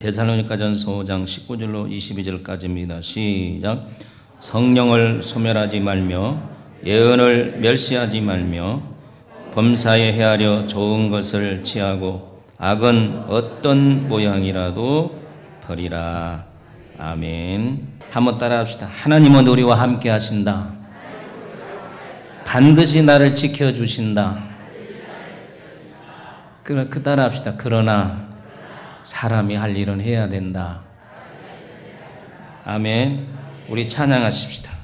데살로니가전서 5장 19절로 22절까지입니다. 시작. 성령을 소멸하지 말며 예언을 멸시하지 말며 범사에 헤아려 좋은 것을 취하고 악은 어떤 모양이라도 버리라. 아멘. 한번 따라합시다. 하나님은 우리와 함께 하신다. 반드시 나를 지켜주신다. 그 따라합시다. 그러나 사람이 할 일은 해야 된다. 아멘. 우리 찬양하십시다.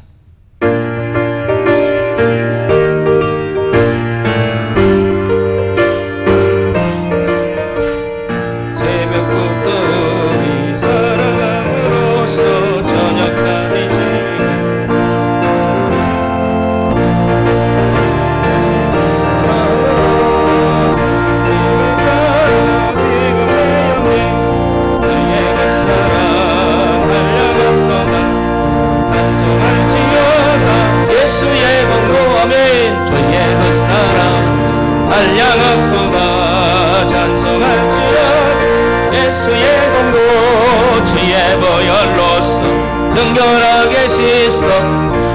정결하게 씻어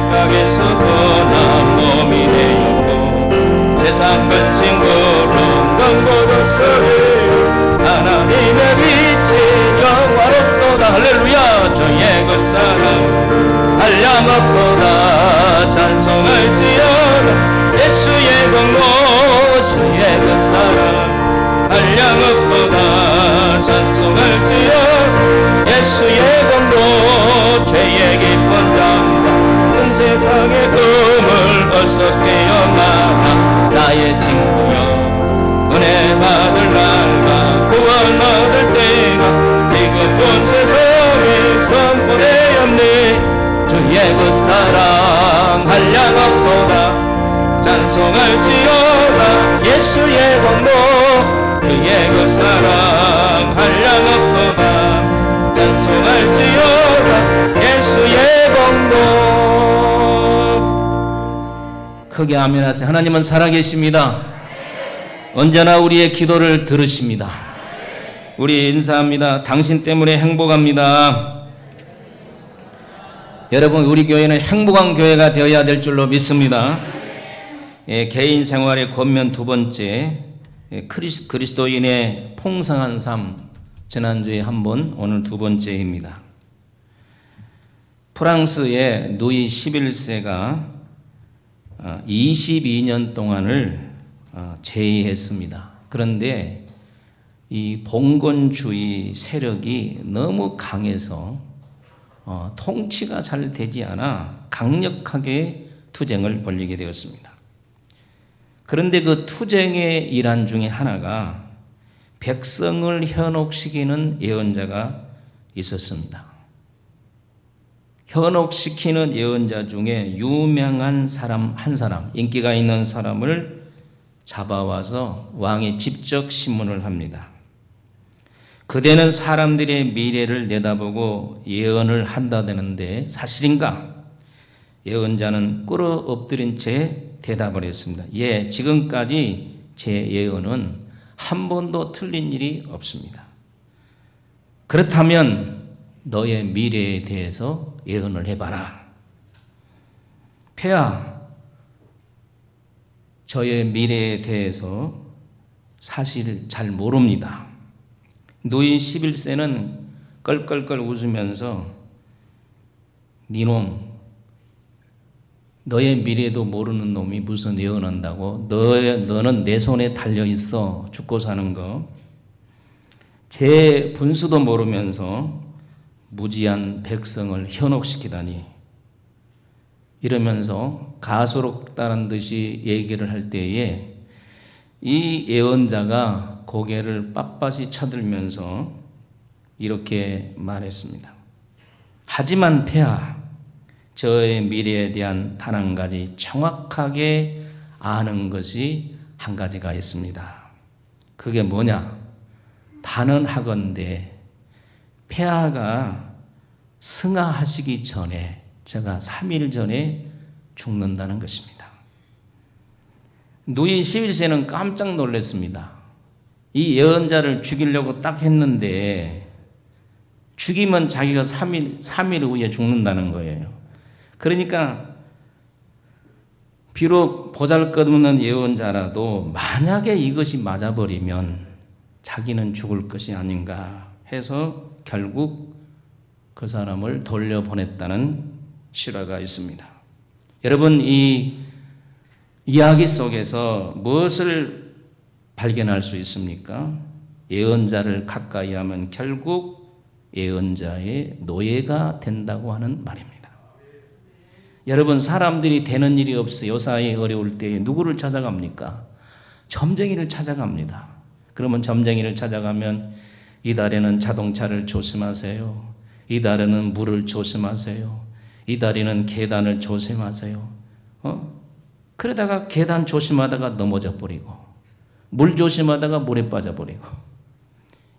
각에서 떠난 몸이 되었고 세상 큰 친구로 넌곳 없어요. 하나님의 빛이 영화롭도다. 할렐루야. 저의 그 사랑 한량없도다. 찬송할지어다. 예수의 공로 주의 그 사랑 한량없도다. 찬송할지어다. 예수의 공로 죄의 깊은 장과 온 세상의 꿈을 어서 깨어나라. 나의 친구여 은혜 받을 날과 구원 얻을 때가 지금 온 세상에 선포되었네. 주의 그 사랑 한량없도다. 찬송할지어다. 예수의 공로 주의 그 사랑 한량없도다. 찬송할지어다. 예수의 공로. 크게 아멘하세요. 하나님은 살아계십니다. 언제나 우리의 기도를 들으십니다. 우리 인사합니다. 당신 때문에 행복합니다. 여러분, 우리 교회는 행복한 교회가 되어야 될 줄로 믿습니다. 개인 생활의 권면 두 번째, 그리스도인의 풍성한 삶. 지난주에 한 번, 오늘 두 번째입니다. 프랑스의 누이 11세가 22년 동안을 재위했습니다. 그런데 이 봉건주의 세력이 너무 강해서 통치가 잘 되지 않아 강력하게 투쟁을 벌이게 되었습니다. 그런데 그 투쟁의 일환 중에 하나가 백성을 현혹시키는 예언자가 있었습니다. 현혹시키는 예언자 중에 유명한 사람 한 사람, 인기가 있는 사람을 잡아와서 왕이 직접 신문을 합니다. 그대는 사람들의 미래를 내다보고 예언을 한다는데 사실인가? 예언자는 꿇어 엎드린 채 대답을 했습니다. 예, 지금까지 제 예언은 한 번도 틀린 일이 없습니다. 그렇다면 너의 미래에 대해서 예언을 해봐라. 폐하, 저의 미래에 대해서 사실 잘 모릅니다. 누이 11세는 껄껄껄 웃으면서 니놈, 너의 미래도 모르는 놈이 무슨 예언한다고? 너는 내 손에 달려있어. 죽고 사는 거. 제 분수도 모르면서 무지한 백성을 현혹시키다니. 이러면서 가소롭다는 듯이 얘기를 할 때에 이 예언자가 고개를 빳빳이 쳐들면서 이렇게 말했습니다. 하지만 폐하, 저의 미래에 대한 단 한 가지 정확하게 아는 것이 한 가지가 있습니다. 그게 뭐냐? 단언하건대 폐하가 승하하시기 전에 제가 3일 전에 죽는다는 것입니다. 누이 11세는 깜짝 놀랐습니다. 이 예언자를 죽이려고 딱 했는데 죽이면 자기가 3일 후에 죽는다는 거예요. 그러니까 비록 보잘것없는 예언자라도 만약에 이것이 맞아버리면 자기는 죽을 것이 아닌가 해서 결국 그 사람을 돌려보냈다는 실화가 있습니다. 여러분, 이 이야기 속에서 무엇을 발견할 수 있습니까? 예언자를 가까이 하면 결국 예언자의 노예가 된다고 하는 말입니다. 여러분, 사람들이 되는 일이 없어요. 요사이 어려울 때 누구를 찾아갑니까? 점쟁이를 찾아갑니다. 그러면 점쟁이를 찾아가면 이 달에는 자동차를 조심하세요. 이 달에는 물을 조심하세요. 이 달에는 계단을 조심하세요. 그러다가 계단 조심하다가 넘어져 버리고 물 조심하다가 물에 빠져 버리고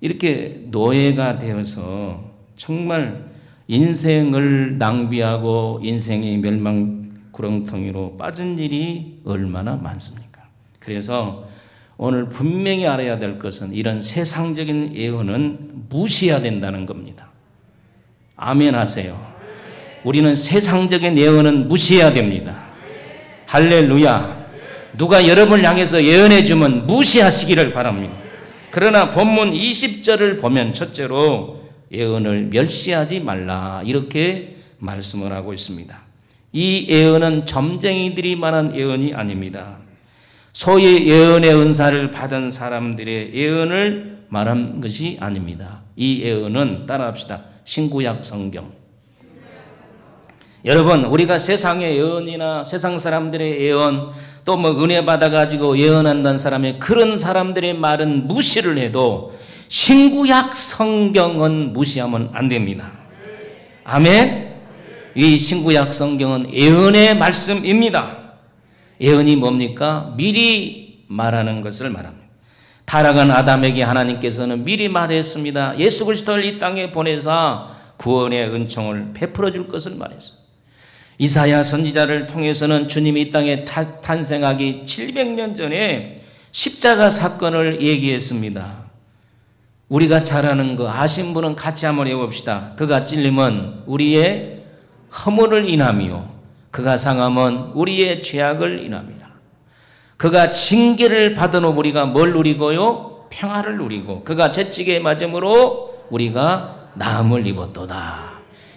이렇게 노예가 되어서 정말 인생을 낭비하고 인생의 멸망 구렁텅이로 빠진 일이 얼마나 많습니까? 그래서 오늘 분명히 알아야 될 것은 이런 세상적인 예언은 무시해야 된다는 겁니다. 아멘 하세요. 우리는 세상적인 예언은 무시해야 됩니다. 할렐루야. 누가 여러분을 향해서 예언해 주면 무시하시기를 바랍니다. 그러나 본문 20절을 보면 첫째로 예언을 멸시하지 말라 이렇게 말씀을 하고 있습니다. 이 예언은 점쟁이들이 말한 예언이 아닙니다. 소위 예언의 은사를 받은 사람들의 예언을 말한 것이 아닙니다. 이 예언은 따라합시다. 신구약 성경. 여러분, 우리가 세상의 예언이나 세상 사람들의 예언 또 뭐 은혜 받아가지고 예언한다는 사람의 그런 사람들의 말은 무시를 해도 신구약 성경은 무시하면 안 됩니다. 아멘. 이 신구약 성경은 예언의 말씀입니다. 예언이 뭡니까? 미리 말하는 것을 말합니다. 타락한 아담에게 하나님께서는 미리 말했습니다. 예수 그리스도를 이 땅에 보내사 구원의 은총을 베풀어 줄 것을 말했습니다. 이사야 선지자를 통해서는 주님이 이 땅에 탄생하기 700년 전에 십자가 사건을 얘기했습니다. 우리가 잘 아는 거 아신 분은 같이 한번 해봅시다. 그가 찔림은 우리의 허물을 인함이요 그가 상함은 우리의 죄악을 인함이라. 그가 징계를 받은 후 우리가 뭘 누리고요? 평화를 누리고 그가 채찍에 맞음으로 우리가 나음을 입었도다.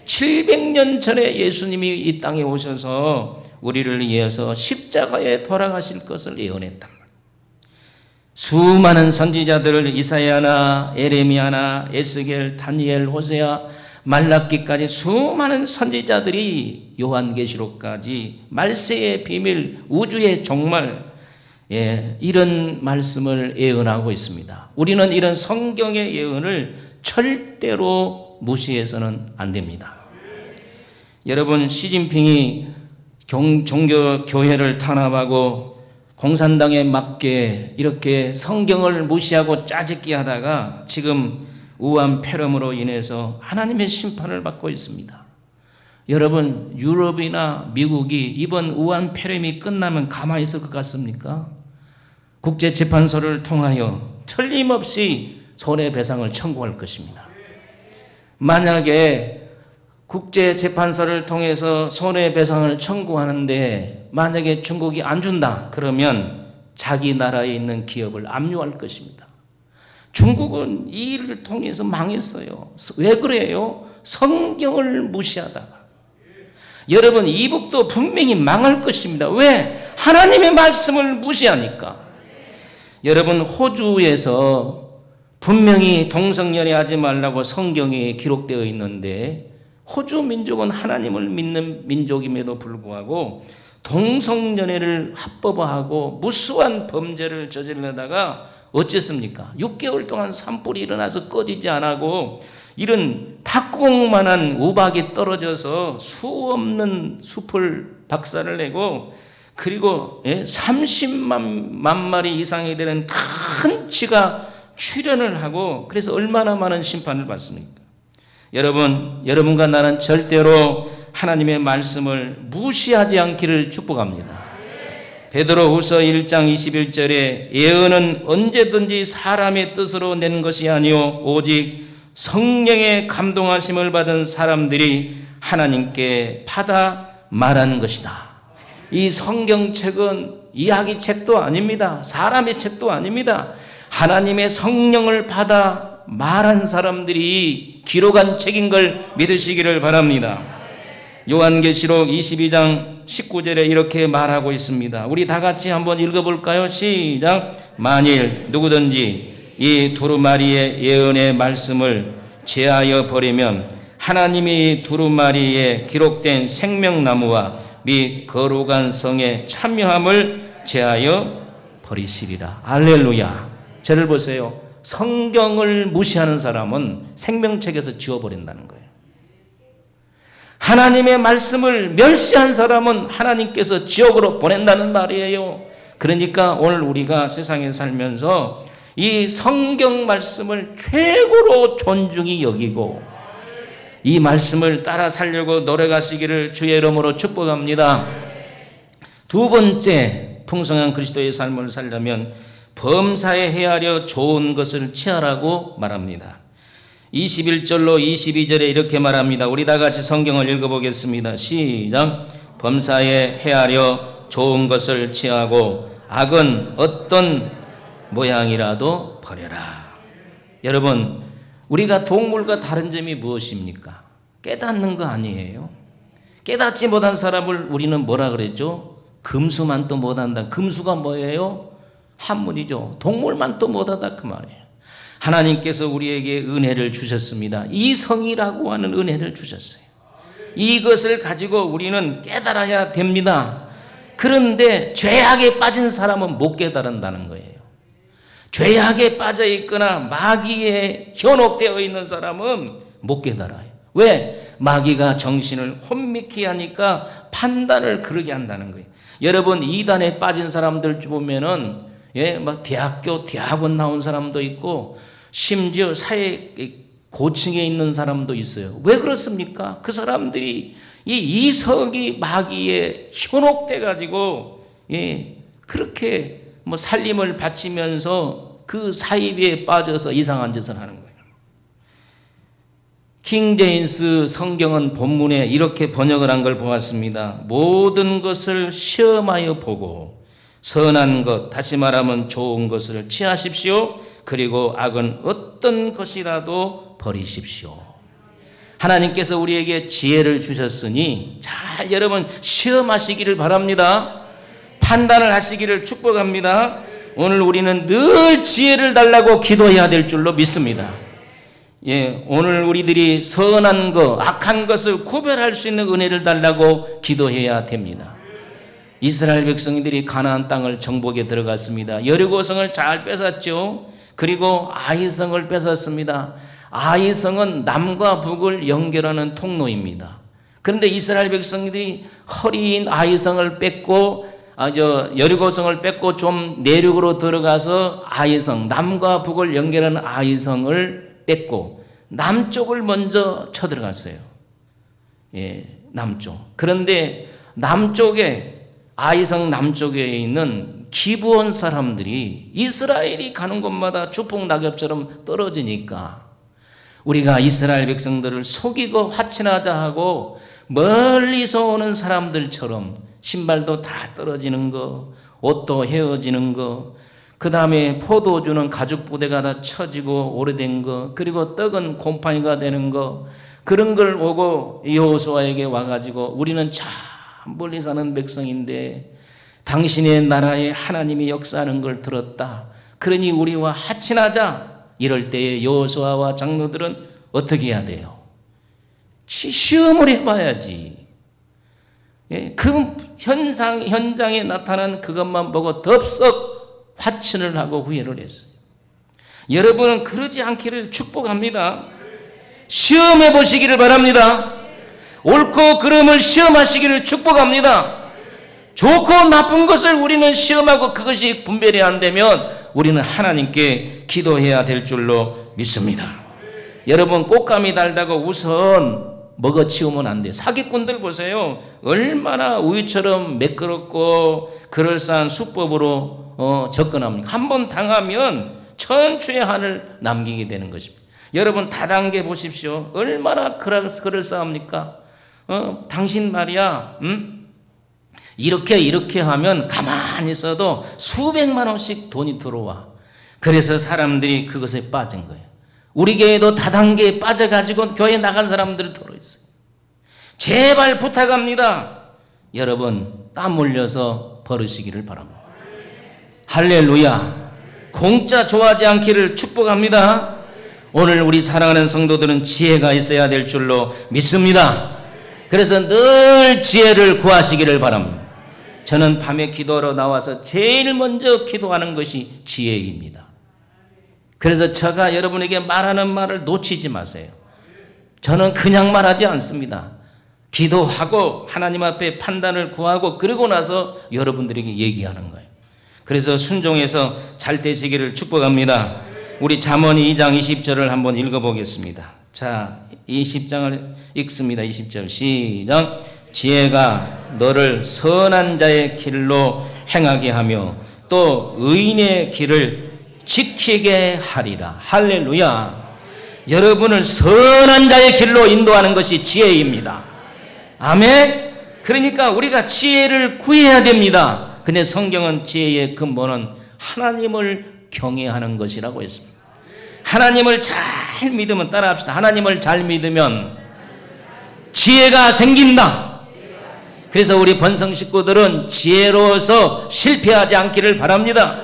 700년 전에 예수님이 이 땅에 오셔서 우리를 위해서 십자가에 돌아가실 것을 예언했단 말이에요. 수많은 선지자들을 이사야나 에레미야나 에스겔, 다니엘, 호세아, 말라기까지 수많은 선지자들이 요한계시록까지 말세의 비밀, 우주의 종말 이런 말씀을 예언하고 있습니다. 우리는 이런 성경의 예언을 절대로 무시해서는 안 됩니다. 여러분, 시진핑이 종교 교회를 탄압하고 공산당에 맞게 이렇게 성경을 무시하고 짜집기 하다가 지금 우한 폐렴으로 인해서 하나님의 심판을 받고 있습니다. 여러분, 유럽이나 미국이 이번 우한 폐렴이 끝나면 가만히 있을 것 같습니까? 국제재판소를 통하여 틀림없이 손해배상을 청구할 것입니다. 만약에 국제재판소를 통해서 손해배상을 청구하는데 만약에 중국이 안 준다 그러면 자기 나라에 있는 기업을 압류할 것입니다. 중국은 이 일을 통해서 망했어요. 왜 그래요? 성경을 무시하다가. 여러분, 이북도 분명히 망할 것입니다. 왜? 하나님의 말씀을 무시하니까. 여러분, 호주에서 분명히 동성연애 하지 말라고 성경에 기록되어 있는데 호주 민족은 하나님을 믿는 민족임에도 불구하고 동성연애를 합법화하고 무수한 범죄를 저지르다가 어쨌습니까? 6개월 동안 산불이 일어나서 꺼지지 않고 이런 탁구공만한 우박이 떨어져서 수 없는 숲을 박살을 내고 그리고 30만 마리 이상이 되는 큰 쥐가 출현을 하고 그래서 얼마나 많은 심판을 받습니까? 여러분과 나는 절대로 하나님의 말씀을 무시하지 않기를 축복합니다. 베드로후서 1장 21절에 예언은 언제든지 사람의 뜻으로 낸 것이 아니요 오직 성령의 감동하심을 받은 사람들이 하나님께 받아 말하는 것이다. 이 성경책은 이야기책도 아닙니다. 사람의 책도 아닙니다. 하나님의 성령을 받아 말한 사람들이 기록한 책인 걸 믿으시기를 바랍니다. 요한계시록 22장 19절에 이렇게 말하고 있습니다. 우리 다 같이 한번 읽어볼까요? 시작. 만일 누구든지 이 두루마리의 예언의 말씀을 제하여 버리면 하나님이 두루마리에 기록된 생명나무와 및 거룩한 성의 참여함을 제하여 버리시리라. 할렐루야. 저를 보세요. 성경을 무시하는 사람은 생명책에서 지워버린다는 거예요. 하나님의 말씀을 멸시한 사람은 하나님께서 지옥으로 보낸다는 말이에요. 그러니까 오늘 우리가 세상에 살면서 이 성경 말씀을 최고로 존중히 여기고 이 말씀을 따라 살려고 노력하시기를 주의 이름으로 축복합니다. 두 번째, 풍성한 그리스도의 삶을 살려면 범사에 헤아려 좋은 것을 취하라고 말합니다. 21절로 22절에 이렇게 말합니다. 우리 다 같이 성경을 읽어보겠습니다. 시작. 범사에 헤아려 좋은 것을 취하고 악은 어떤 모양이라도 버려라. 여러분, 우리가 동물과 다른 점이 무엇입니까? 깨닫는 거 아니에요. 깨닫지 못한 사람을 우리는 뭐라 그랬죠? 금수만 또 못한다. 금수가 뭐예요? 한문이죠. 동물만 또 못하다 그 말이에요. 하나님께서 우리에게 은혜를 주셨습니다. 이성이라고 하는 은혜를 주셨어요. 이것을 가지고 우리는 깨달아야 됩니다. 그런데 죄악에 빠진 사람은 못 깨달은다는 거예요. 죄악에 빠져 있거나 마귀에 현혹되어 있는 사람은 못 깨달아요. 왜? 마귀가 정신을 혼미케 하니까 판단을 그러게 한다는 거예요. 여러분, 이단에 빠진 사람들 보면은 막 대학원 나온 사람도 있고 심지어 사회 고층에 있는 사람도 있어요. 왜 그렇습니까? 그 사람들이 이 이성이 마귀에 현혹돼 가지고 그렇게 살림을 바치면서 그 사이비에 빠져서 이상한 짓을 하는 거예요. 킹 제임스 성경은 본문에 이렇게 번역을 한 걸 보았습니다. 모든 것을 시험하여 보고 선한 것, 다시 말하면 좋은 것을 취하십시오. 그리고 악은 어떤 것이라도 버리십시오. 하나님께서 우리에게 지혜를 주셨으니 잘 여러분 시험하시기를 바랍니다. 판단을 하시기를 축복합니다. 오늘 우리는 늘 지혜를 달라고 기도해야 될 줄로 믿습니다. 오늘 우리들이 선한 것, 악한 것을 구별할 수 있는 은혜를 달라고 기도해야 됩니다. 이스라엘 백성들이 가나안 땅을 정복에 들어갔습니다. 여리고성을 잘 뺏었죠. 그리고 아이성을 뺏었습니다. 아이성은 남과 북을 연결하는 통로입니다. 그런데 이스라엘 백성들이 허리인 아이성을 뺏고 여리고성을 뺏고 좀 내륙으로 들어가서 아이성, 남과 북을 연결하는 아이성을 뺏고 남쪽을 먼저 쳐들어갔어요. 남쪽. 그런데 남쪽에 아이성 남쪽에 있는 기브온 사람들이 이스라엘이 가는 곳마다 주풍 낙엽처럼 떨어지니까 우리가 이스라엘 백성들을 속이고 화친하자 하고 멀리서 오는 사람들처럼 신발도 다 떨어지는 거, 옷도 헤어지는 거, 그 다음에 포도주는 가죽 부대가 다 처지고 오래된 거, 그리고 떡은 곰팡이가 되는 거, 그런 걸 보고 여호수아에게 와가지고 우리는 참 멀리 사는 백성인데 당신의 나라에 하나님이 역사하는 걸 들었다. 그러니 우리와 하친하자. 이럴 때에 여호수아와 장로들은 어떻게 해야 돼요? 시험을 해봐야지. 그 현장에 나타난 그것만 보고 덥석 화친을 하고 후회를 했어요. 여러분은 그러지 않기를 축복합니다. 시험해 보시기를 바랍니다. 옳고 그름을 시험하시기를 축복합니다. 좋고 나쁜 것을 우리는 시험하고 그것이 분별이 안 되면 우리는 하나님께 기도해야 될 줄로 믿습니다. 여러분, 꽃감이 달다고 우선 먹어치우면 안 돼요. 사기꾼들 보세요. 얼마나 우유처럼 매끄럽고 그럴싸한 수법으로 접근합니까? 한번 당하면 천추의 한을 남기게 되는 것입니다. 여러분 다단계 보십시오. 얼마나 그럴싸합니까? 당신 말이야, 이렇게 하면 가만히 있어도 수백만 원씩 돈이 들어와. 그래서 사람들이 그것에 빠진 거예요. 우리 교회도 다단계에 빠져가지고 교회 나간 사람들이 들어있어요. 제발 부탁합니다. 여러분 땀 흘려서 버리시기를 바랍니다. 할렐루야. 공짜 좋아하지 않기를 축복합니다. 오늘 우리 사랑하는 성도들은 지혜가 있어야 될 줄로 믿습니다. 그래서 늘 지혜를 구하시기를 바랍니다. 저는 밤에 기도하러 나와서 제일 먼저 기도하는 것이 지혜입니다. 그래서 제가 여러분에게 말하는 말을 놓치지 마세요. 저는 그냥 말하지 않습니다. 기도하고 하나님 앞에 판단을 구하고 그러고 나서 여러분들에게 얘기하는 거예요. 그래서 순종해서 잘 되시기를 축복합니다. 우리 잠언이 2장 20절을 한번 읽어보겠습니다. 자, 20장을 읽습니다. 20절 시작. 지혜가 너를 선한 자의 길로 행하게 하며 또 의인의 길을 지키게 하리라. 할렐루야. 여러분을 선한 자의 길로 인도하는 것이 지혜입니다. 아멘. 그러니까 우리가 지혜를 구해야 됩니다. 근데 성경은 지혜의 근본은 하나님을 경외하는 것이라고 했습니다. 하나님을 잘 믿으면, 따라합시다. 하나님을 잘 믿으면 지혜가 생긴다. 그래서 우리 번성 식구들은 지혜로워서 실패하지 않기를 바랍니다.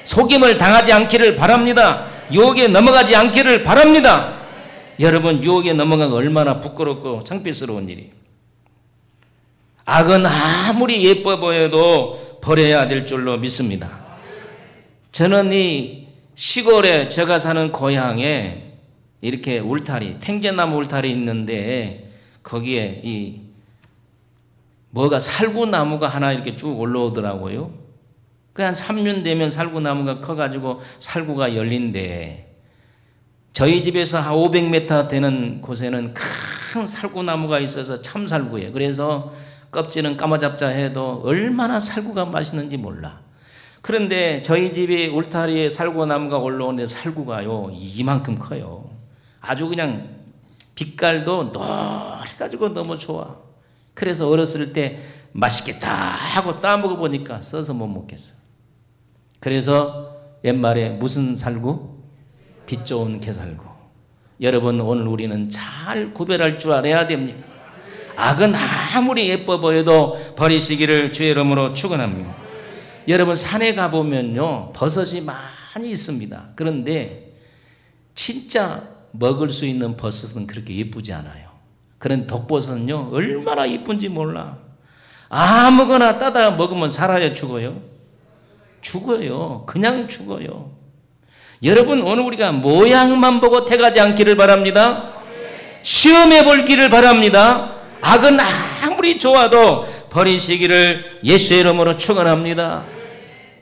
속임을 당하지 않기를 바랍니다. 유혹에 넘어가지 않기를 바랍니다. 여러분, 유혹에 넘어가가 얼마나 부끄럽고 창피스러운 일이에요. 악은 아무리 예뻐 보여도 버려야 될 줄로 믿습니다. 저는 이 시골에 제가 사는 고향에 이렇게 울타리, 탱자나무 울타리 있는데 거기에 이 뭐가 살구나무가 하나 이렇게 쭉 올라오더라고요. 그 한 3년 되면 살구나무가 커가지고 살구가 열린대. 저희 집에서 한 500m 되는 곳에는 큰 살구나무가 있어서 참살구예요. 그래서 껍질은 까마잡자 해도 얼마나 살구가 맛있는지 몰라. 그런데 저희 집이 울타리에 살구나무가 올라오는데 살구가요 이만큼 커요. 아주 그냥 빛깔도 노래가지고 너무 좋아. 그래서 어렸을 때 맛있겠다 하고 따먹어 보니까 써서 못 먹겠어. 그래서 옛말에 무슨 살구? 빛 좋은 개살구. 여러분, 오늘 우리는 잘 구별할 줄 알아야 됩니다. 악은 아무리 예뻐 보여도 버리시기를 주의 이름으로 축원합니다. 여러분, 산에 가보면요 버섯이 많이 있습니다. 그런데 진짜 먹을 수 있는 버섯은 그렇게 예쁘지 않아요. 그런 독버섯은요 얼마나 예쁜지 몰라. 아무거나 따다 먹으면 살아요, 죽어요? 죽어요. 그냥 죽어요. 여러분, 오늘 우리가 모양만 보고 택하지 않기를 바랍니다. 시험해 볼기를 바랍니다. 악은 아무리 좋아도 버리시기를 예수의 이름으로 축원합니다.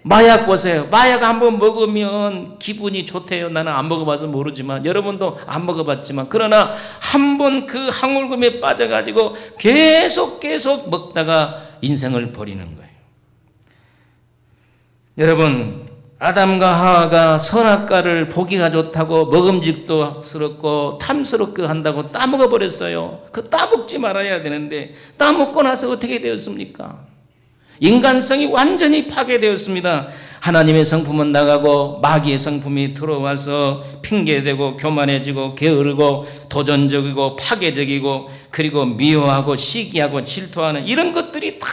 마약 보세요. 마약 한번 먹으면 기분이 좋대요. 나는 안 먹어봐서 모르지만, 여러분도 안 먹어봤지만, 그러나 한번 그 항울금에 빠져가지고 계속 먹다가 인생을 버리는 거예요. 여러분, 아담과 하와가 선악과를 보기가 좋다고 먹음직도스럽고 탐스럽게 한다고 따먹어 버렸어요. 그 따먹지 말아야 되는데 따먹고 나서 어떻게 되었습니까? 인간성이 완전히 파괴되었습니다. 하나님의 성품은 나가고 마귀의 성품이 들어와서 핑계대고 교만해지고 게으르고 도전적이고 파괴적이고 그리고 미워하고 시기하고 질투하는 이런 것들이 다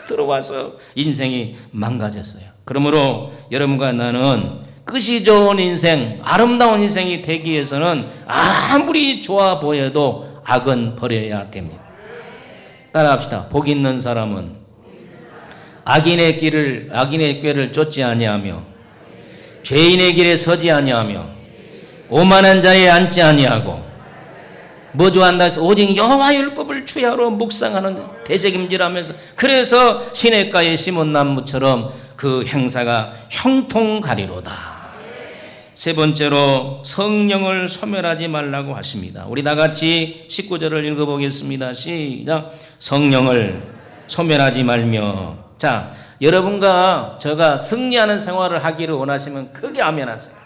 들어와서 인생이 망가졌어요. 그러므로 여러분과 나는 끝이 좋은 인생, 아름다운 인생이 되기 위해서는 아무리 좋아 보여도 악은 버려야 됩니다. 따라합시다. 복 있는 사람은 악인의 꾀를 쫓지 아니하며 죄인의 길에 서지 아니하며 오만한 자리에 앉지 아니하고 뭐 좋아한다 해서 오직 여호와 율법을 주야로 묵상하는 대책임질하면서, 그래서 시냇가에 심은 나무처럼 그 행사가 형통하리로다. 세 번째로 성령을 소멸하지 말라고 하십니다. 우리 다 같이 19절을 읽어보겠습니다. 시작. 성령을 소멸하지 말며. 자, 여러분과 저가 승리하는 생활을 하기를 원하시면 크게 아멘하세요.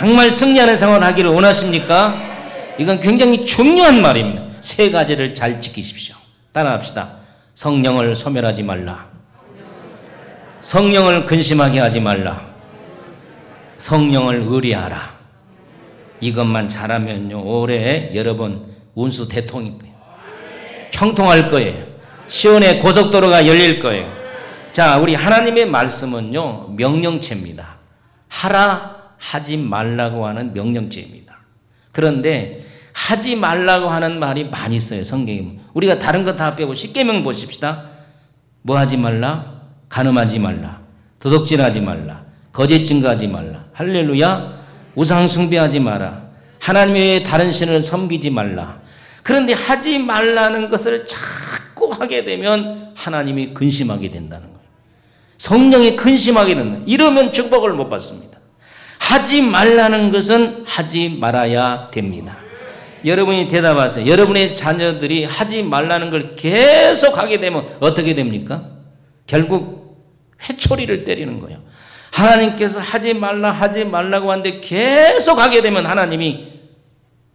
정말 승리하는 생활을 하기를 원하십니까? 이건 굉장히 중요한 말입니다. 세 가지를 잘 지키십시오. 따라합시다. 성령을 소멸하지 말라. 성령을 근심하게 하지 말라. 성령을 의리하라. 이것만 잘하면요, 올해 여러분 운수 대통일 거예요. 형통할 거예요. 시온의 고속도로가 열릴 거예요. 자, 우리 하나님의 말씀은요, 명령체입니다. 하라, 하지 말라고 하는 명령체입니다. 그런데 하지 말라고 하는 말이 많이 있어요, 성경에. 우리가 다른 거 다 빼고 십계명 보십시다. 뭐 하지 말라? 간음하지 말라. 도둑질하지 말라. 거짓 증거하지 말라. 할렐루야. 우상 숭배하지 마라. 하나님 외에 다른 신을 섬기지 말라. 그런데 하지 말라는 것을 자꾸 하게 되면 하나님이 근심하게 된다는 거예요. 성령이 근심하게 된다. 이러면 축복을 못 받습니다. 하지 말라는 것은 하지 말아야 됩니다. 여러분이 대답하세요. 여러분의 자녀들이 하지 말라는 걸 계속 하게 되면 어떻게 됩니까? 결국 회초리를 때리는 거예요. 하나님께서 하지 말라고 하는데 계속 하게 되면 하나님이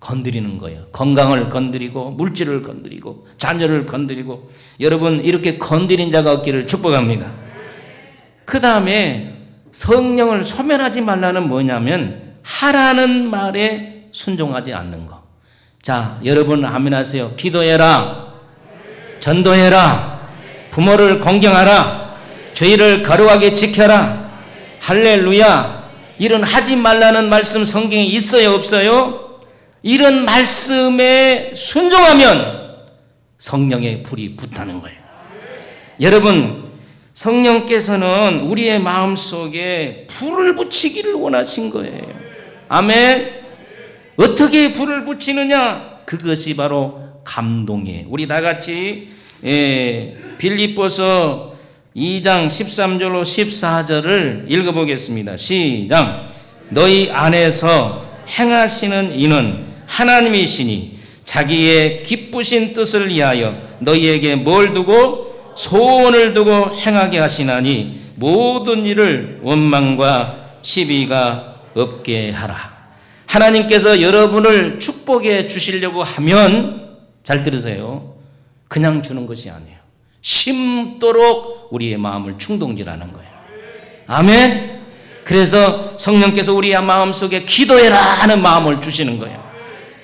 건드리는 거예요. 건강을 건드리고 물질을 건드리고 자녀를 건드리고, 여러분 이렇게 건드린 자가 없기를 축복합니다. 그 다음에 성령을 소멸하지 말라는 뭐냐면 하라는 말에 순종하지 않는 거. 자, 여러분 아멘 하세요. 기도해라. 전도해라. 부모를 공경하라. 죄를 거룩하게 지켜라. 할렐루야. 이런 하지 말라는 말씀 성경에 있어요, 없어요? 이런 말씀에 순종하면 성령의 불이 붙다는 거예요. 여러분, 성령께서는 우리의 마음속에 불을 붙이기를 원하신 거예요. 아멘. 어떻게 불을 붙이느냐? 그것이 바로 감동이에요. 우리 다 같이 빌립보서 2장 13절로 14절을 읽어보겠습니다. 시작. 너희 안에서 행하시는 이는 하나님이시니 자기의 기쁘신 뜻을 위하여 너희에게 뭘 두고 소원을 두고 행하게 하시나니 모든 일을 원망과 시비가 없게 하라. 하나님께서 여러분을 축복해 주시려고 하면, 잘 들으세요, 그냥 주는 것이 아니에요. 심도록 우리의 마음을 충동질하는 거예요. 아멘. 그래서 성령께서 우리의 마음속에 기도해라 하는 마음을 주시는 거예요.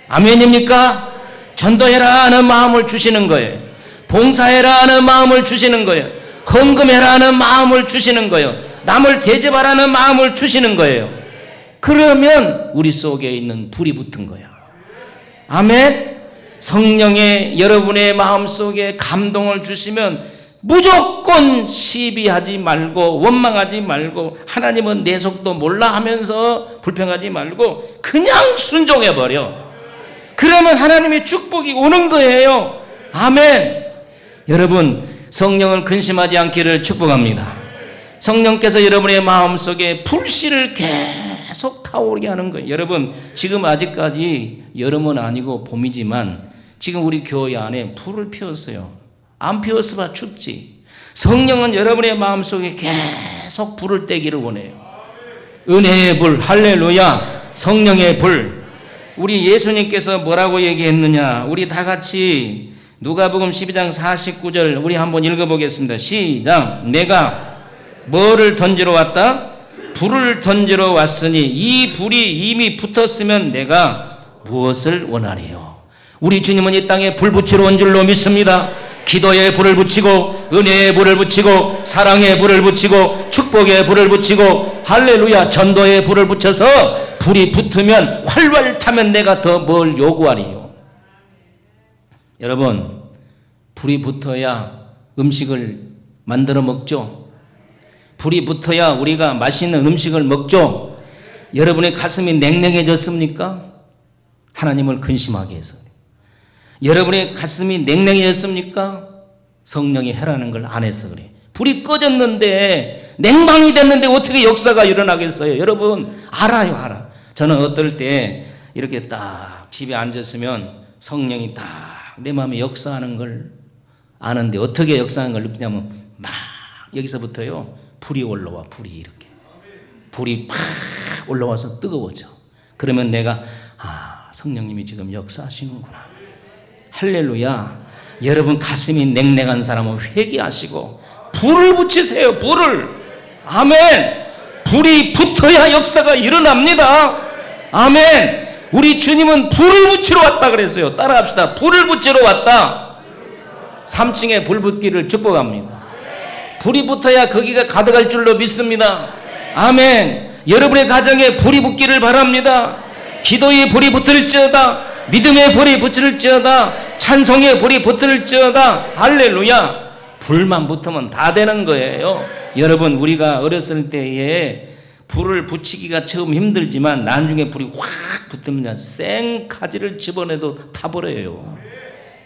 아멘입니까? 전도해라 하는 마음을 주시는 거예요. 봉사해라 하는 마음을 주시는 거예요. 헌금해라 하는 마음을 주시는 거예요. 남을 대접하라는 마음을 주시는 거예요. 그러면 우리 속에 있는 불이 붙은 거예요. 아멘. 성령의 여러분의 마음속에 감동을 주시면 무조건 시비하지 말고 원망하지 말고 하나님은 내 속도 몰라 하면서 불평하지 말고 그냥 순종해버려. 그러면 하나님의 축복이 오는 거예요. 아멘. 여러분, 성령을 근심하지 않기를 축복합니다. 성령께서 여러분의 마음속에 불씨를 계속 타오르게 하는 거예요. 여러분, 지금 아직까지 여름은 아니고 봄이지만 지금 우리 교회 안에 불을 피웠어요. 안 피웠어봐 춥지. 성령은 여러분의 마음속에 계속 불을 떼기를 원해요. 은혜의 불, 할렐루야. 성령의 불. 우리 예수님께서 뭐라고 얘기했느냐? 우리 다 같이 누가복음 12장 49절 우리 한번 읽어보겠습니다. 시작. 내가 뭐를 던지러 왔다? 불을 던지러 왔으니 이 불이 이미 붙었으면 내가 무엇을 원하리요? 우리 주님은 이 땅에 불 붙이러 온 줄로 믿습니다. 기도에 불을 붙이고 은혜에 불을 붙이고 사랑에 불을 붙이고 축복에 불을 붙이고 할렐루야 전도에 불을 붙여서 불이 붙으면 활활 타면 내가 더 뭘 요구하리요? 여러분, 불이 붙어야 음식을 만들어 먹죠. 불이 붙어야 우리가 맛있는 음식을 먹죠. 여러분의 가슴이 냉랭해졌습니까? 하나님을 근심하게 해서. 여러분의 가슴이 냉랭해졌습니까? 성령이 해라는 걸 안 해서 그래. 불이 꺼졌는데 냉방이 됐는데 어떻게 역사가 일어나겠어요? 여러분 알아요, 알아. 저는 어떨 때 이렇게 딱 집에 앉았으면 성령이 딱 내 마음에 역사하는 걸 아는데 어떻게 역사하는 걸 느끼냐면 막 여기서부터요 불이 올라와. 불이 이렇게 불이 팍 올라와서 뜨거워져. 그러면 내가 성령님이 지금 역사하시는구나. 할렐루야. 여러분 가슴이 냉랭한 사람은 회개하시고 불을 붙이세요. 불을. 아멘. 불이 붙어야 역사가 일어납니다. 아멘. 우리 주님은 불을 붙이러 왔다 그랬어요. 따라합시다. 불을 붙이러 왔다. 3층에 불 붙기를 축복합니다. 불이 붙어야 거기가 가득할 줄로 믿습니다. 아멘. 여러분의 가정에 불이 붙기를 바랍니다. 기도의 불이 붙을지어다. 믿음의 불이 붙을지어다. 찬송의 불이 붙을지어다. 할렐루야. 불만 붙으면 다 되는 거예요. 여러분 우리가 어렸을 때에 불을 붙이기가 처음 힘들지만 나중에 불이 확 붙으면 생카지를 집어내도 타버려요.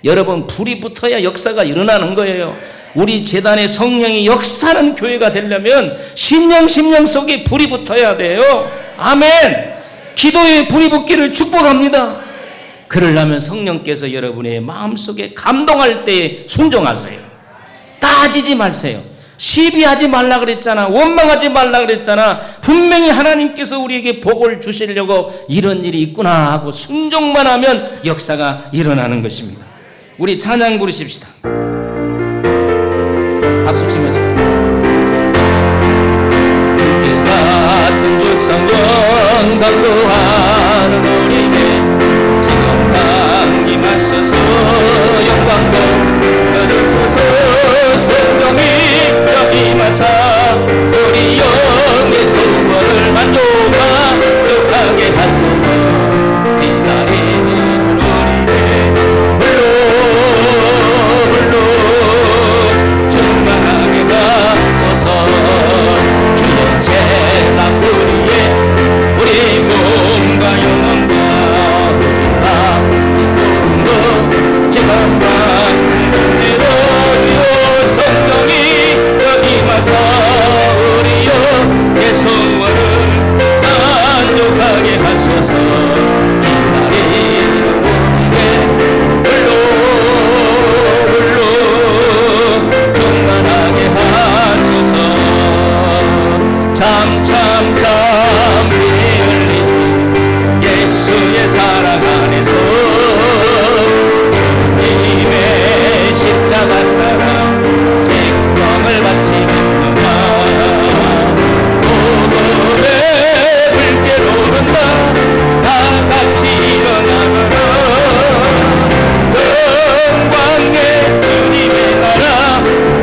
여러분 불이 붙어야 역사가 일어나는 거예요. 우리 재단의 성령이 역사하는 교회가 되려면 심령 속에 불이 붙어야 돼요. 아멘. 기도에 불이 붙기를 축복합니다. 그러려면 성령께서 여러분의 마음속에 감동할 때에 순종하세요. 따지지 마세요. 시비하지 말라 그랬잖아. 원망하지 말라 그랬잖아. 분명히 하나님께서 우리에게 복을 주시려고 이런 일이 있구나 하고 순종만 하면 역사가 일어나는 것입니다. 우리 찬양 부르십시다. 박수 치면서 같은 주 성령 강구하는 우리에게 지금 강림하셔서 영광도 얻으소서. 성령이 여기 마사 우리 영의 소원을 만족하게 하소서. 기다리는 우리에게 불로 충만하게 가소서. 주의 제단 뿌리에 우리 몸과 영혼과 우리가 기도는 것 지금과 지금대로 성령이 여기 와서 우리 영의 소원을 만족하게 하소서. 기다리는 우리에게 불로 충만하게 하소서. 참 흘리지 예수의 사랑 안에서 주님의 십자가 따라 생명을 바치겠노라. 오늘의 불길 오른다. 다 같이 일어나거라. 영광의 주님의 나라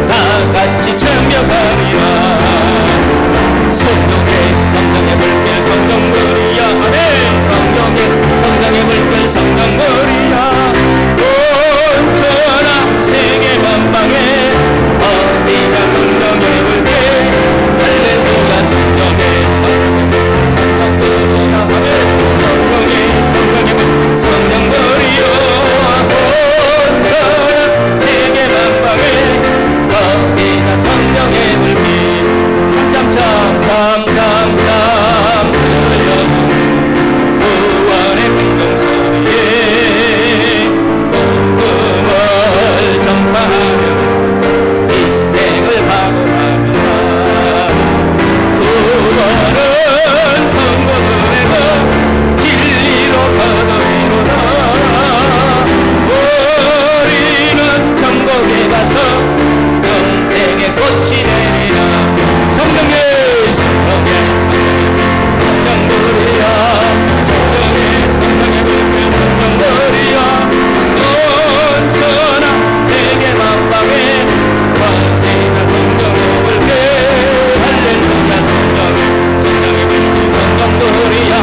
다 같이 참여하리라. 성령의 불길 성령거리야. 아멘. 성령의 불길 성령거리야. 온 천하 세계 만방에 어디가 성령의 불길. 할렐루야. 성령의 성령거리야. 아멘. 성령의 불길 성령거리야. 온 천하 세계 만방에 어디가 성령의 불길. 참참참 들려오는 구원의 금동소리에 복음을 전파하려고 이 생을 각오합니다. 구원은 성도들에게 진리로 거두이로다. 우리는 천국에 가서 영생의 꽃이 내리라. 성령의 성령거리야. 성령의 불길 성령거리야. 온 천하 세계 만방에 어디나 성령의 불길. 할렐루야. 성령의 불길 성령거리야.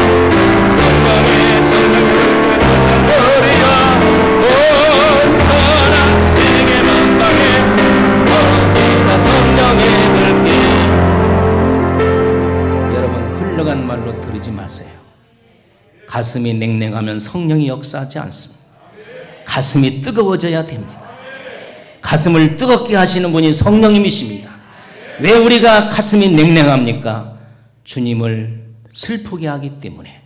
성령의 불길 성령거리야. 온 천하 세계 만방에 어디나 성령의 불길. 흘러간 말로 들으지 마세요. 가슴이 냉랭하면 성령이 역사하지 않습니다. 가슴이 뜨거워져야 됩니다. 가슴을 뜨겁게 하시는 분이 성령님이십니다. 왜 우리가 가슴이 냉랭합니까? 주님을 슬프게 하기 때문에,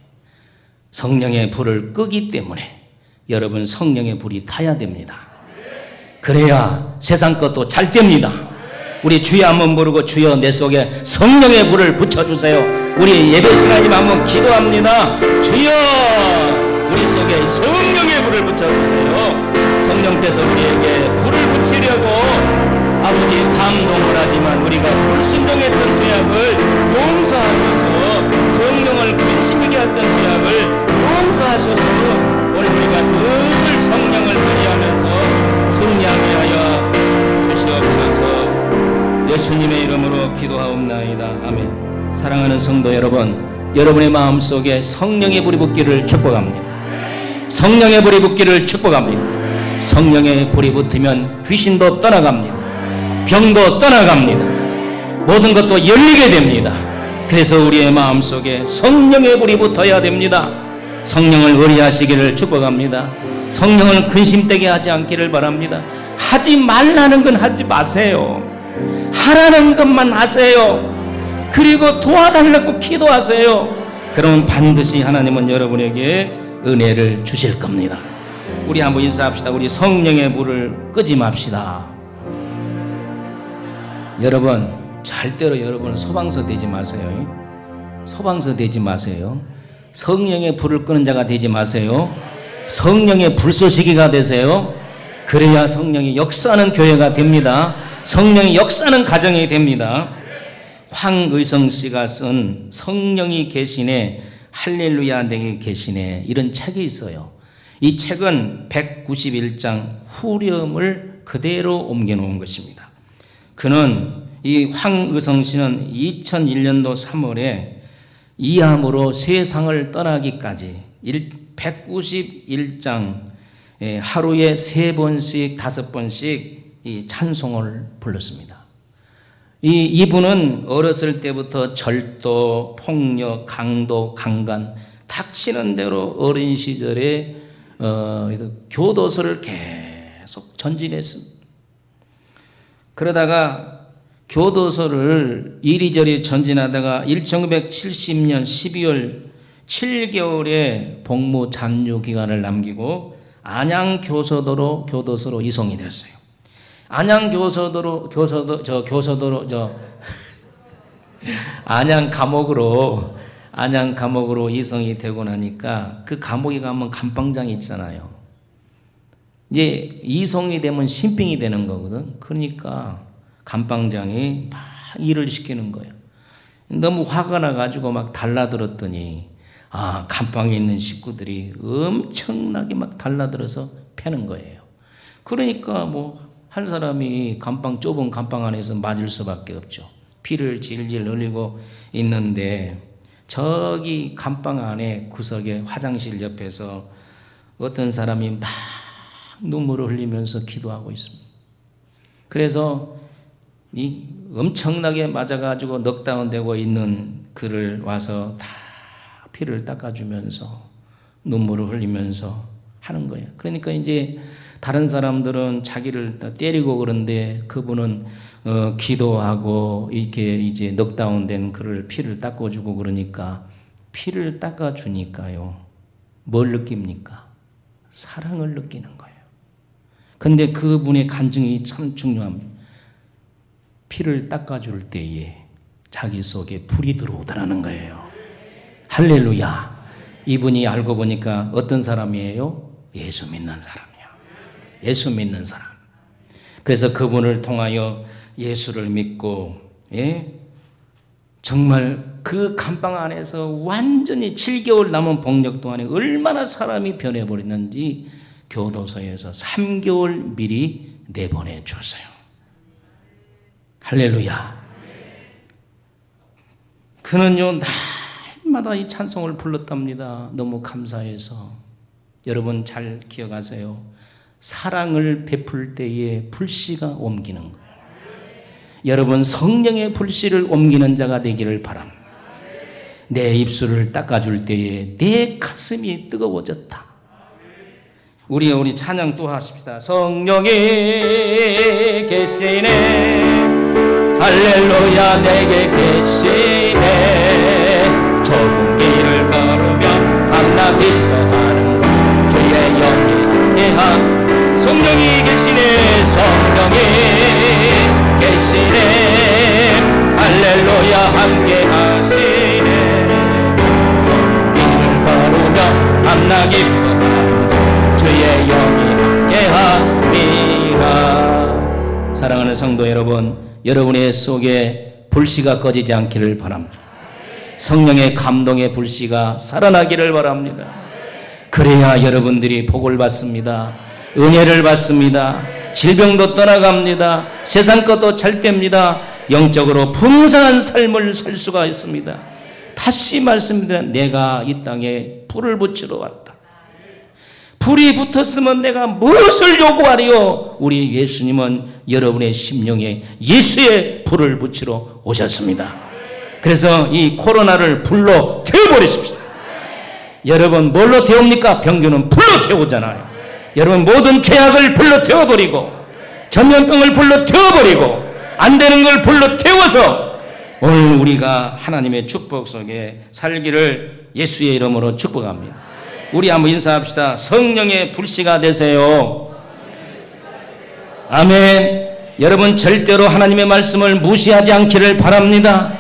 성령의 불을 끄기 때문에. 여러분 성령의 불이 타야 됩니다. 그래야 세상 것도 잘 됩니다. 우리 주여 한번 부르고 주여 내 속에 성령의 불을 붙여주세요. 우리 예배 시간이면 한번 기도합니다. 주여 우리 속에 성령의 불을 붙여주세요. 성령께서 우리에게 불을 붙이려고 아버지 감동을 하지만 우리가 불순종했던 죄악을 용서하셔서 성령을 근심하게 했던 죄악을 용서하셔서 오늘 우리가 늘 성령을 의뢰하면서 승리하게 하여 주시옵소서. 예수님의 이름으로 기도하옵나이다. 아멘. 사랑하는 성도 여러분, 여러분의 마음속에 성령의 불이 붙기를 축복합니다. 성령의 불이 붙기를 축복합니다. 성령의 불이 붙으면 귀신도 떠나갑니다. 병도 떠나갑니다. 모든 것도 열리게 됩니다. 그래서 우리의 마음속에 성령의 불이 붙어야 됩니다. 성령을 의뢰하시기를 축복합니다. 성령을 근심되게 하지 않기를 바랍니다. 하지 말라는 건 하지 마세요. 하라는 것만 하세요. 그리고 도와달라고 기도하세요. 그러면 반드시 하나님은 여러분에게 은혜를 주실 겁니다. 우리 한번 인사합시다. 우리 성령의 불을 끄지 맙시다. 여러분, 절대로 여러분 소방서 되지 마세요. 소방서 되지 마세요. 성령의 불을 끄는 자가 되지 마세요. 성령의 불쏘시개가 되세요. 그래야 성령이 역사하는 교회가 됩니다. 성령이 역사하는 가정이 됩니다. 황의성 씨가 쓴 성령이 계시네, 할렐루야 내게 계시네, 이런 책이 있어요. 이 책은 191장 후렴을 그대로 옮겨놓은 것입니다. 그는 이 황의성 씨는 2001년도 3월에 이암으로 세상을 떠나기까지 191장 하루에 3번씩 5번씩 이 찬송을 불렀습니다. 이분은 어렸을 때부터 절도, 폭력, 강도, 강간 닥치는 대로 어린 시절에 교도소를 계속 전진했습니다. 그러다가 교도소를 이리저리 전진하다가 1970년 12월 7개월의 복무 잔류 기간을 남기고 안양 교도소로 이송이 됐어요. 안양 안양 감옥으로 이송이 되고 나니까 그 감옥에 가면 감방장이 있잖아요. 이제 이송이 되면 신병이 되는 거거든. 그러니까 감방장이 막 일을 시키는 거예요. 너무 화가 나가지고 막 달라들었더니 감방에 있는 식구들이 엄청나게 막 달라들어서 패는 거예요. 그러니까 한 사람이 좁은 감방 안에서 맞을 수밖에 없죠. 피를 질질 흘리고 있는데 저기 감방 안에 구석에 화장실 옆에서 어떤 사람이 막 눈물을 흘리면서 기도하고 있습니다. 그래서 이 엄청나게 맞아가지고 넉다운되고 있는 그를 와서 다 피를 닦아주면서 눈물을 흘리면서 하는 거예요. 그러니까 이제 다른 사람들은 자기를 다 때리고 그런데 그분은 기도하고 이렇게 이제 넉다운된 그를 피를 닦아주고 그러니까 피를 닦아주니까요. 뭘 느낍니까? 사랑을 느끼는 거예요. 근데 그분의 간증이 참 중요합니다. 피를 닦아줄 때에 자기 속에 불이 들어오더라는 거예요. 할렐루야. 이분이 알고 보니까 어떤 사람이에요? 예수 믿는 사람이에요. 예수 믿는 사람. 그래서 그분을 통하여 예수를 믿고 정말 그 감방 안에서 완전히 7개월 남은 복역 동안에 얼마나 사람이 변해버렸는지 교도소에서 3개월 미리 내보내 줬어요. 할렐루야. 그는요 날마다 이 찬송을 불렀답니다. 너무 감사해서. 여러분 잘 기억하세요. 사랑을 베풀 때에 불씨가 옮기는 거예요. 여러분 성령의 불씨를 옮기는 자가 되기를 바랍니다. 내 입술을 닦아줄 때에 내 가슴이 뜨거워졌다. 우리 찬양 또 하십시다. 성령이 계시네, 할렐루야 내게 계시네, 좁은 길을 걸으면 밤낮 기뻐하는 것 주의 영이 성령이 계시네, 성령이 계시네, 만나 기뻐 주의 영이 깨함이라. 사랑하는 성도 여러분, 여러분의 속에 불씨가 꺼지지 않기를 바랍니다. 성령의 감동의 불씨가 살아나기를 바랍니다. 그래야 여러분들이 복을 받습니다. 은혜를 받습니다. 질병도 떠나갑니다. 세상 것도 잘 됩니다. 영적으로 풍성한 삶을 살 수가 있습니다. 다시 말씀드려, 내가 이 땅에 불을 붙이러 왔다. 불이 붙었으면 내가 무엇을 요구하리요? 우리 예수님은 여러분의 심령에 예수의 불을 붙이러 오셨습니다. 그래서 이 코로나를 불로 태워버리십시오. 여러분 뭘로 태웁니까? 병균은 불로 태우잖아요. 여러분 모든 죄악을 불로 태워버리고 전염병을 불로 태워버리고 안 되는 걸 불로 태워서 오늘 우리가 하나님의 축복 속에 살기를 예수의 이름으로 축복합니다. 우리 한번 인사합시다. 성령의 불씨가 되세요. 아멘. 여러분 절대로 하나님의 말씀을 무시하지 않기를 바랍니다.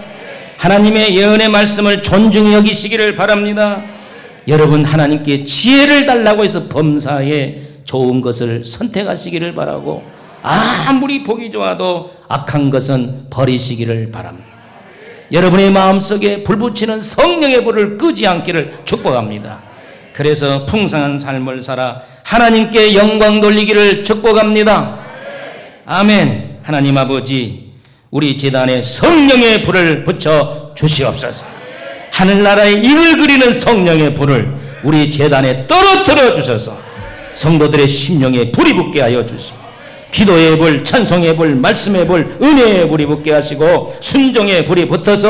하나님의 예언의 말씀을 존중히 여기시기를 바랍니다. 여러분 하나님께 지혜를 달라고 해서 범사에 좋은 것을 선택하시기를 바라고 아무리 보기 좋아도 악한 것은 버리시기를 바랍니다. 여러분의 마음속에 불붙이는 성령의 불을 끄지 않기를 축복합니다. 그래서 풍성한 삶을 살아 하나님께 영광 돌리기를 축복합니다. 아멘. 하나님 아버지, 우리 제단에 성령의 불을 붙여 주시옵소서. 하늘나라의 일을 그리는 성령의 불을 우리 제단에 떨어뜨려 주셔서 성도들의 심령에 불이 붙게 하여 주시고 기도의 불, 찬송의 불, 말씀의 불, 은혜의 불이 붙게 하시고 순종의 불이 붙어서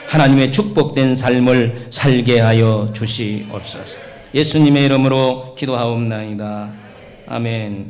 하나님의 축복된 삶을 살게 하여 주시옵소서. 예수님의 이름으로 기도하옵나이다. 아멘.